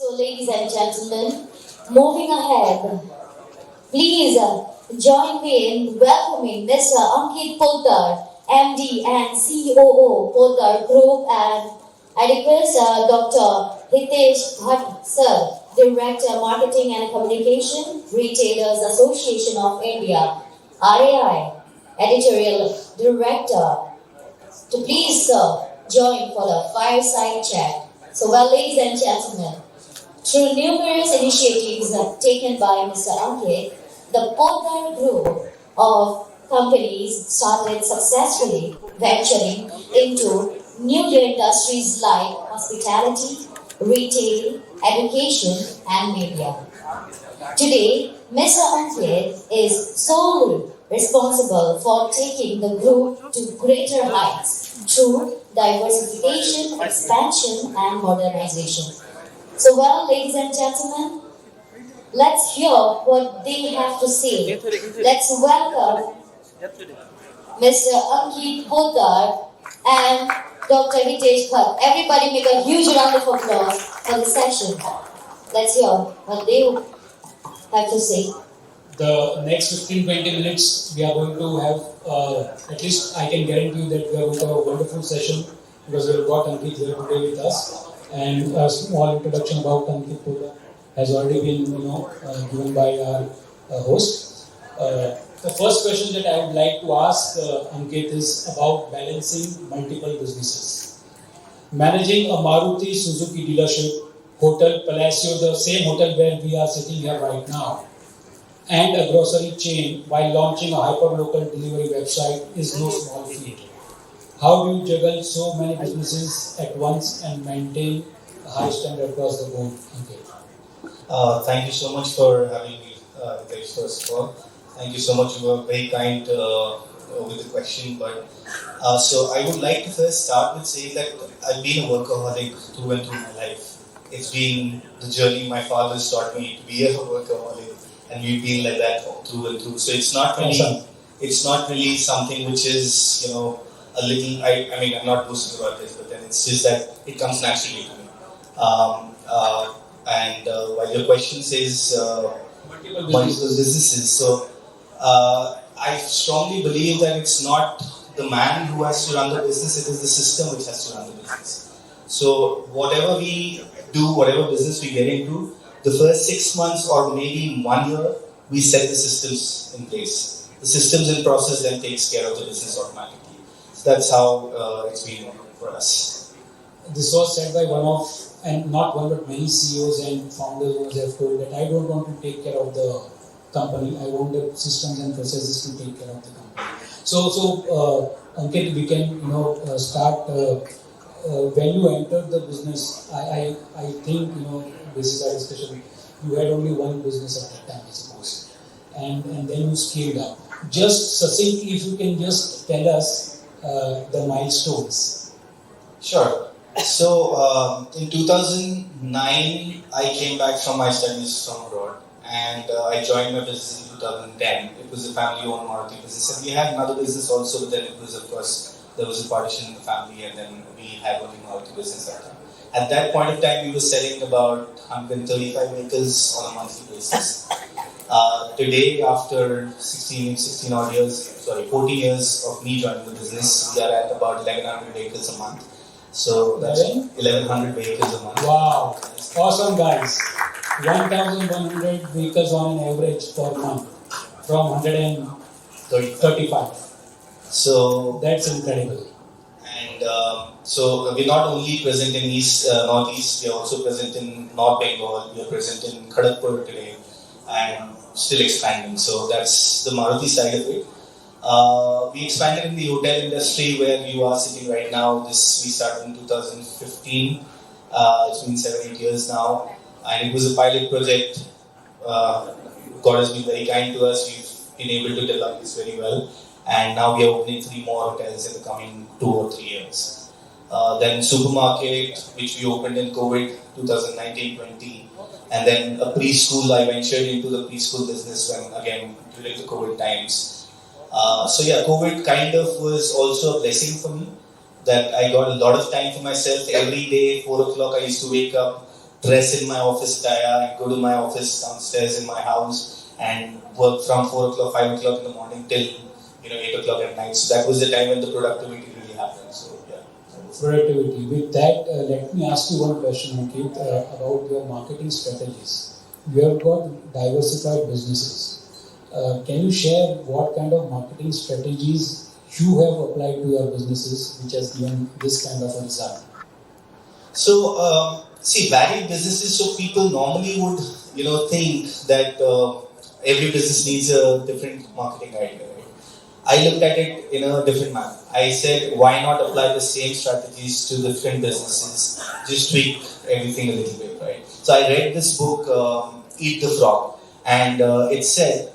So, ladies and gentlemen, moving ahead, please join me in welcoming Mr. Ankit Poddar, MD and COO Poddar Group, and Adipus Dr. Hitesh Bhatt, Sir, Director Marketing and Communication, Retailers Association of India, RAI, Editorial Director, to please, sir, join for the fireside chat. So, well, ladies and gentlemen, through numerous initiatives taken by Mr. Ankit, the Poddar Group of companies started successfully venturing into new industries like hospitality, retail, education, and media. Today, Mr. Ankit is solely responsible for taking the group to greater heights through diversification, expansion, and modernization. So, well, ladies and gentlemen, let's hear what they have to say. Let's welcome Mr. Ankit Poddar and Dr. Hitesh Bhatt. Everybody make a huge round of applause for the session. Let's hear what they have to say. The next 15-20 minutes, we are going to have, at least I can guarantee you that we are going to have a wonderful session because we have got Ankit here today with us. And a small introduction about Ankit Poddar has already been, given by our host. The first question that I would like to ask Ankit is about balancing multiple businesses. Managing a Maruti Suzuki dealership, Hotel Palacio, the same hotel where we are sitting here right now, and a grocery chain while launching a hyperlocal delivery website is no small feat. How do you juggle so many businesses at once and maintain a high standard across the board? Thank you so much for having me, Hitesh, first of all. Thank you so much. You were very kind with the question. But so I would like to first start with saying that I've been a workaholic through and through my life. It's been the journey my father's taught me to be a workaholic, and we've been like that through and through. So it's not really something which is a little. I mean, I'm not boasting about this, but then it's just that it comes naturally to me. While your question says multiple businesses, so I strongly believe that it's not the man who has to run the business; it is the system which has to run the business. So whatever we do, whatever business we get into, the first 6 months or maybe 1 year, we set the systems in place. The systems in process then takes care of the business automatically. So that's how it's been for us. This was said by one of, and not one but many CEOs and founders who have told that I don't want to take care of the company, I want the systems and processes to take care of the company. So Ankit, we can start when you entered the business. I think this is our discussion. You had only one business at that time, I suppose, and then you scaled up. Just succinctly, if you can just tell us the milestones. Sure. So in 2009, I came back from my studies from abroad, and I joined my business in 2010. It was a family-owned Maruti business, and we had another business also, but then it was, of course, there was a partition in the family, and then we had only Maruti business at that time. At that point of time, we were selling about 135 vehicles on a monthly basis. Today, after 14 years of me joining the business, we are at about 1,100 vehicles a month. So that's 1,100 vehicles a month. Wow, awesome guys. 1,100 vehicles on an average per month from 135. So that's incredible. And so we're not only present in East, Northeast, we are also present in North Bengal, we are present in Kharagpur today, and still expanding. So that's the Maruti side of it. We expanded in the hotel industry where you are sitting right now. We started in 2015. It's been 7-8 years now, and it was a pilot project. God has been very kind to us. We've been able to develop this very well. And now we are opening 3 more hotels in the coming 2 or 3 years. Then supermarket, which we opened in COVID 2019-20, and then a preschool. I ventured into the preschool business during the COVID times. COVID kind of was also a blessing for me, that I got a lot of time for myself. Every day, 4 o'clock, I used to wake up, dress in my office attire and go to my office downstairs in my house and work from 4 o'clock, 5 o'clock in the morning till 8 o'clock at night. So that was the time when the productivity really happened. So yeah. Productivity. With that, let me ask you one question, Ankit, about your marketing strategies. You have got diversified businesses. Can you share what kind of marketing strategies you have applied to your businesses, which has given this kind of a result? So, varied businesses. So people normally would, think that every business needs a different marketing idea. Right? I looked at it in a different manner. I said, why not apply the same strategies to different businesses? Just tweak everything a little bit, right? So I read this book, Eat the Frog, and it said,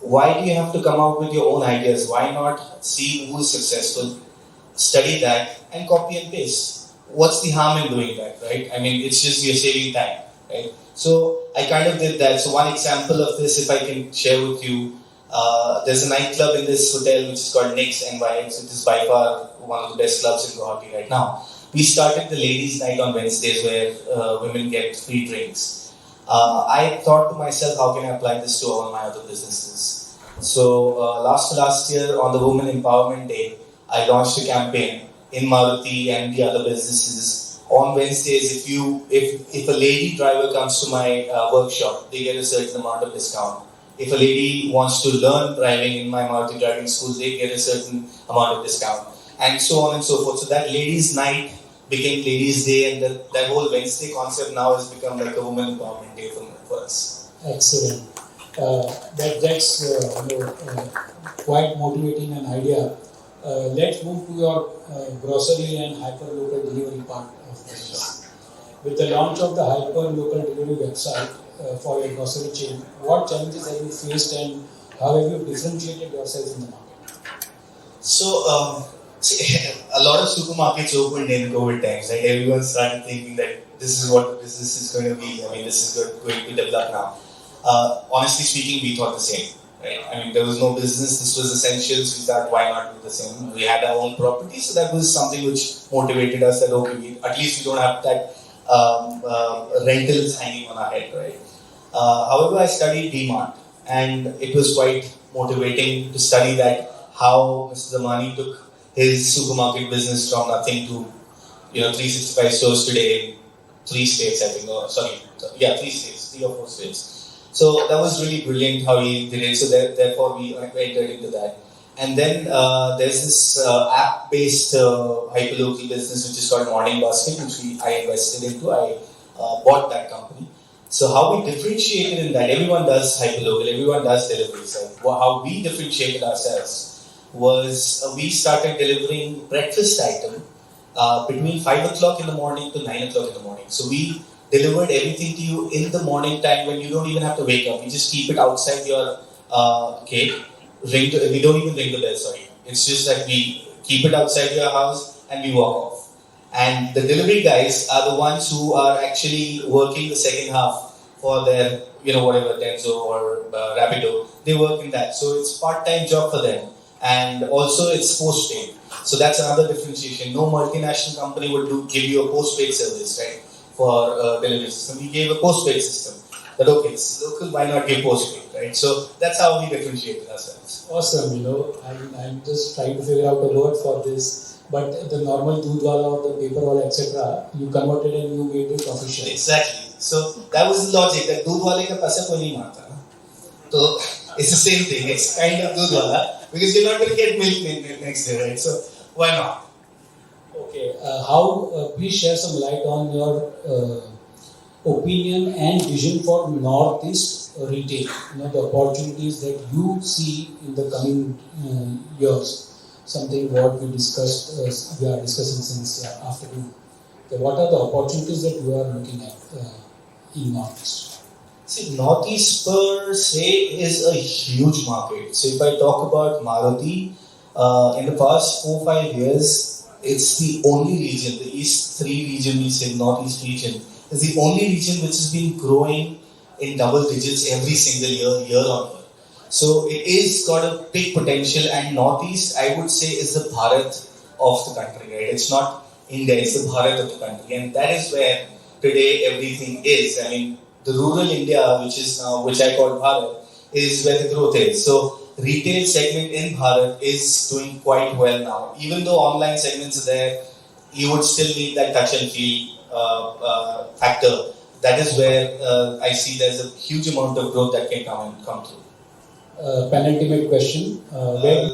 why do you have to come out with your own ideas? Why not see who is successful, study that, and copy and paste? What's the harm in doing that, right? I mean, it's just you're saving time, right? So I kind of did that. So one example of this, if I can share with you, there's a nightclub in this hotel which is called Nick's NYX. It is by far one of the best clubs in Guwahati right now. We started the ladies' night on Wednesdays where women get free drinks. I thought to myself, how can I apply this to all my other businesses? So last year on the Women Empowerment Day, I launched a campaign in Maruti and the other businesses. On Wednesdays, if a lady driver comes to my workshop, they get a certain amount of discount. If a lady wants to learn driving in my Maruti driving school, they get a certain amount of discount, and so on and so forth. So that ladies' night became ladies' day, and that whole Wednesday concept now has become like a women empowerment day for us. Excellent. That's quite motivating an idea. Let's move to your grocery and hyperlocal delivery part of business. With the launch of the hyperlocal delivery website for your grocery chain, what challenges have you faced and how have you differentiated yourself in the market? So, a lot of supermarkets opened in COVID times. Like everyone started thinking that this is what business is going to be. I mean, this is going to develop now. Honestly speaking, we thought the same. Right? I mean, there was no business. This was essentials. We thought, why not do the same? We had our own property, so that was something which motivated us. That okay, at least we don't have that rentals hanging on our head, right? However, I studied DMart, and it was quite motivating to study that how Mr. Zamani took his supermarket business from nothing to 365 stores today in 3 states, I think. 3 states, 3 or 4 states. So that was really brilliant how he did it. So therefore we entered into that. And then there's this app-based hyperlocal business which is called Morning Basket, which I invested into. I bought that company. So how we differentiated in that, everyone does hyperlocal, everyone does deliveries. How we differentiated ourselves was we started delivering breakfast item between 5 o'clock in the morning to 9 o'clock in the morning. So we delivered everything to you in the morning time when you don't even have to wake up. We just keep it outside your gate. We don't even ring the bell, sorry. It's just that we keep it outside your house and we walk off. And the delivery guys are the ones who are actually working the second half for their, whatever, Denso or Rapido. They work in that. So it's part-time job for them. And also it's post-paid. So that's another differentiation. No multinational company would give you a post-paid service, right? For delivery system. We gave a post-paid system. But okay, it's local, why not give post-paid, right? So that's how we differentiated ourselves. Awesome, I'm just trying to figure out a word for this. But the normal doodhwala or the paper wala, etc., you converted and you made it official. Exactly. So that was the logic. That doodhwale ka paisa koi nahi mangta. So it's the same thing. It's kind of doodhwala because you're not going to get milk next day, right? So why not? Okay. Please share some light on your opinion and vision for Northeast retail. The opportunities that you see in the coming years. Something what we discussed, we are discussing since afternoon. Okay, what are the opportunities that you are looking at in Northeast? See, Northeast per se is a huge market. So if I talk about Maruti, in the past 4-5 years, it's the only region, the East 3 region, we say Northeast region, is the only region which has been growing in double digits every single year on year. So it is got a big potential, and Northeast, I would say, is the Bharat of the country, right? It's not India, it's the Bharat of the country, and that is where today everything is. I mean, the rural India, which I call Bharat, is where the growth is. So retail segment in Bharat is doing quite well now. Even though online segments are there, you would still need that touch and feel factor. That is where I see there's a huge amount of growth that can come through. Penultimate question.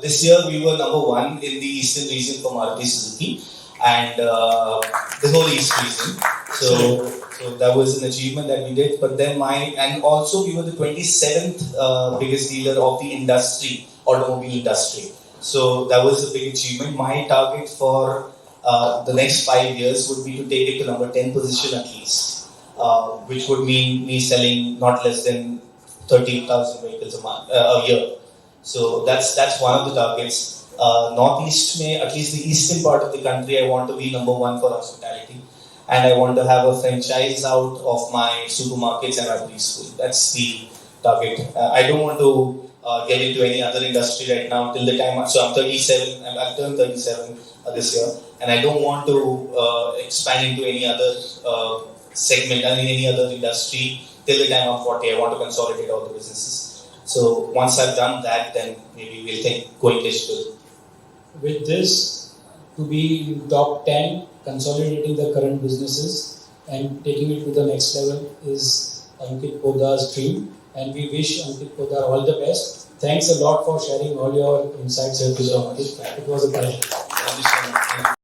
This year we were number one in the eastern region for Maruti Suzuki and the whole east region. So that was an achievement that we did. But then and also we were the 27th biggest dealer of the industry, automobile industry. So that was a big achievement. My target for the next 5 years would be to take it to number 10 position at least, which would mean me selling not less than 30,000 vehicles a year. So that's one of the targets. Northeast at least the eastern part of the country, I want to be number one for hospitality. And I want to have a franchise out of my supermarkets and my preschool. That's the target. I don't want to get into any other industry right now till the time. So I'm 37. I've turned 37 this year, and I don't want to expand into any other segment and any other industry till the time I'm 40. I want to consolidate all the businesses. So once I've done that, then maybe we'll think going digital. With this, to be in top 10, consolidating the current businesses and taking it to the next level is Ankit Poddar's dream. And we wish Ankit Poddar all the best. Thanks a lot for sharing all your insights here today, Ankit. It was a pleasure. Thank you so much.